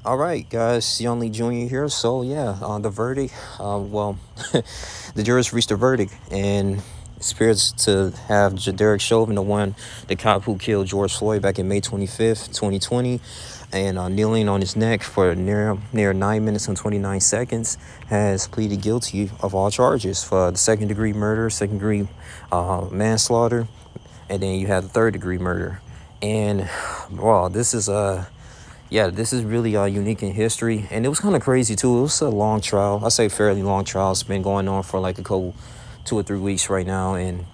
All right, guys, Young Lee Jr. here. So, yeah, the verdict, the jurors reached a verdict, and it appears to have Derek Chauvin, the cop who killed George Floyd back in May 25th, 2020, and kneeling on his neck for near 9 minutes and 29 seconds, has pleaded guilty of all charges for the second degree murder, second degree manslaughter, and then you have the third degree murder. And, wow, this is really unique in history, and it was kind of crazy too. It was a long trial. I say fairly long trial. It's been going on for like a couple, 2 or 3 weeks right now, and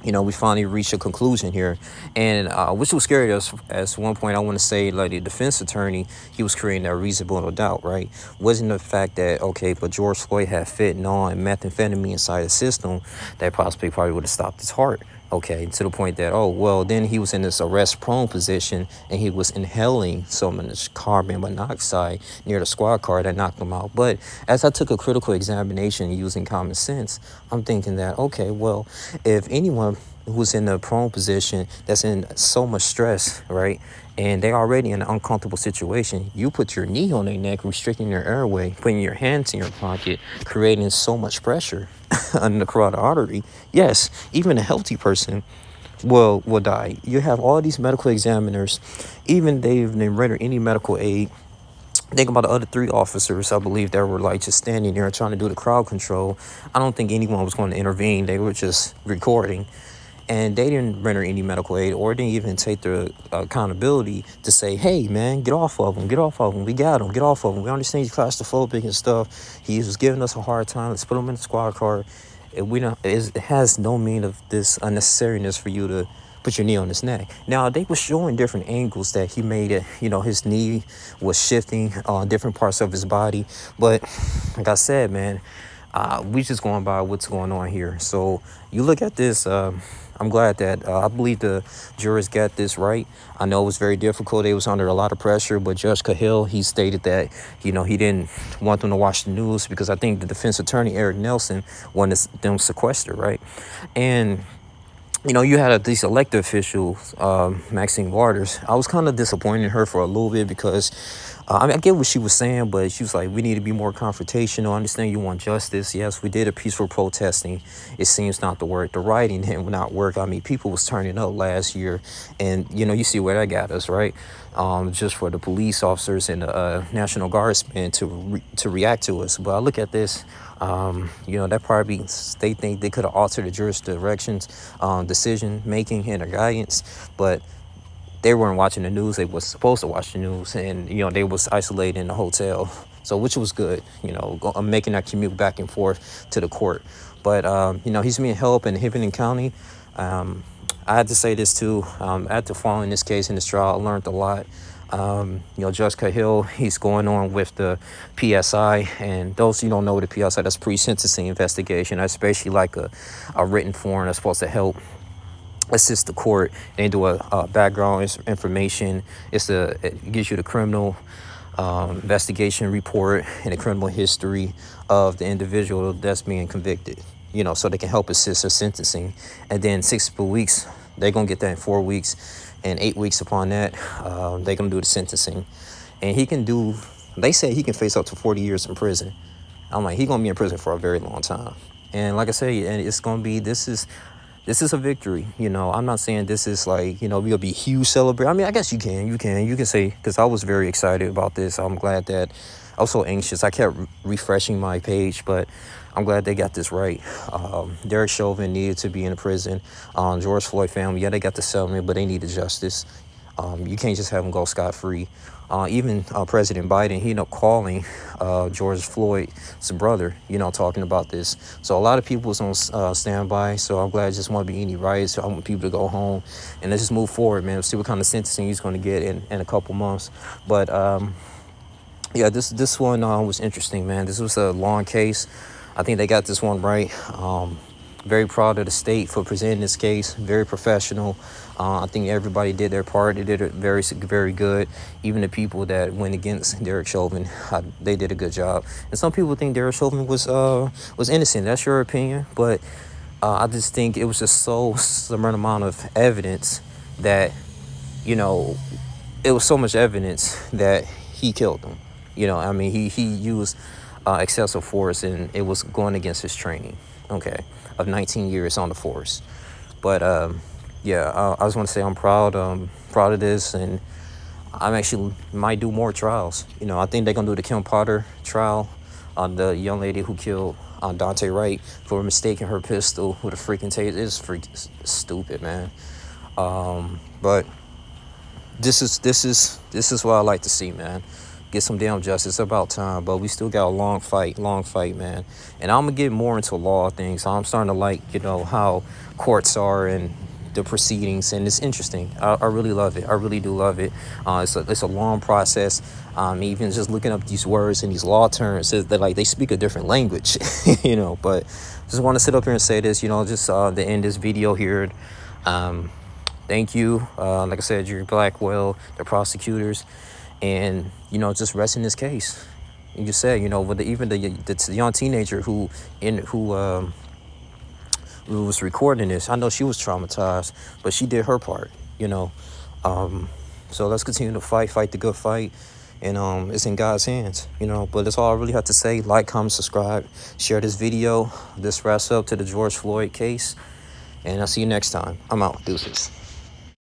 we finally reached a conclusion here, and which was scary. As one point, I want to say, like the defense attorney, he was creating that reasonable doubt, right? Wasn't the fact that okay, but George Floyd had fentanyl and methamphetamine inside the system that probably would have stopped his heart. Okay, to the point that, oh, well, then he was in this arrest prone position and he was inhaling some of this carbon monoxide near the squad car that knocked him out. But as I took a critical examination using common sense, I'm thinking that, okay, well, if anyone who's in the prone position that's in so much stress, right, and they're already in an uncomfortable situation, you put your knee on their neck, restricting their airway, putting your hands in your pocket, creating so much pressure under the carotid artery. Yes, even a healthy person will die. You have all these medical examiners, even they've rendered any medical aid. Think about the other 3 officers, I believe, that were like just standing there trying to do the crowd control. I don't think anyone was going to intervene. They were just recording. And they didn't render any medical aid or didn't even take the accountability to say, hey, man, get off of him. Get off of him. We got him. Get off of him. We understand he's claustrophobic and stuff. He was giving us a hard time. Let's put him in the squad car. It has no meaning of this unnecessariness for you to put your knee on his neck. Now, they were showing different angles that he made it. His knee was shifting on different parts of his body. But like I said, man, we just going by what's going on here. So you look at this. I'm glad that I believe the jurors got this right. I know it was very difficult. They was under a lot of pressure, but Judge Cahill, he stated that, he didn't want them to watch the news because I think the defense attorney, Eric Nelson, wanted them sequestered, right? And you had these elected officials, Maxine Waters. I was kind of disappointed in her for a little bit because, I get what she was saying, but she was like, we need to be more confrontational. I understand you want justice. Yes, we did a peaceful protesting. It seems not to work. The writing didn't not work. I mean, people was turning up last year, and, you see where that got us, right? Just for the police officers and the National Guardsmen to react to us. But I look at this, that probably they think they could have altered the jurors' directions, decision making and their guidance, but they weren't watching the news. They was supposed to watch the news, and they was isolated in the hotel, so which was good. Making that commute back and forth to the court. But he's being helped in Hibbing County. I had to say this too. After following this case in this trial, I learned a lot. Judge Cahill, he's going on with the PSI, and those you don't know the PSI, that's pre-sentencing investigation. That's basically like a written form that's supposed to help assist the court. They do a background information. It gives you the criminal investigation report and the criminal history of the individual that's being convicted, so they can help assist their sentencing. And then 6 weeks, they're going to get that in 4 weeks. And 8 weeks upon that, they're going to do the sentencing. And they say he can face up to 40 years in prison. I'm like, he's going to be in prison for a very long time. And like I say, and it's going to be, this is a victory. I'm not saying this is like, we'll be huge celebrate. I mean, I guess you can say, because I was very excited about this. I'm glad that I was so anxious. I kept refreshing my page, but I'm glad they got this right. Derek Chauvin needed to be in the prison. George Floyd family, yeah, they got the settlement, but they needed justice. You can't just have them go scot-free. Even President Biden, he ended up calling George Floyd's brother, talking about this. So a lot of people was on standby. So I'm glad it just won't be any riots. I want people to go home and let's just move forward, man. See what kind of sentencing he's going to get in a couple months. But yeah, this one was interesting, man. This was a long case. I think they got this one right. Very proud of the state for presenting this case. Very professional. I think everybody did their part. They did it very, very good. Even the people that went against Derek Chauvin, they did a good job. And some people think Derek Chauvin was innocent. That's your opinion, but I just think it was just so similar amount of evidence that, it was so much evidence that he killed him. You know, I mean, he used excessive force, and it was going against his training, okay, of 19 years on the force. But yeah, I just want to say I'm proud of this, and I'm actually might do more trials. You know, I think they're gonna do the Kim Potter trial on the young lady who killed Dante Wright for mistaking her pistol with a freaking taser. It's freaking stupid, man. But this is what I like to see, man. Get some damn justice. It's about time, but we still got a long fight, man. And I'm gonna get more into law things. I'm starting to like, you know, how courts are and the proceedings, and it's interesting. I really love it. I really do love it. It's a long process. Even just looking up these words and these law terms, that like they speak a different language, you know. But just want to sit up here and say this, you know, just to end this video here. Thank you, like I said, Jerry Blackwell, the prosecutors, and, you know, just rest in this case. You just said, you know, with even the young teenager who was recording this, I know she was traumatized, but she did her part, you know. So let's continue to fight the good fight, and it's in God's hands, you know. But that's all I really have to say. Like, comment, subscribe, share this video. This wraps up to the George Floyd case, and I'll see you next time. I'm out. Deuces.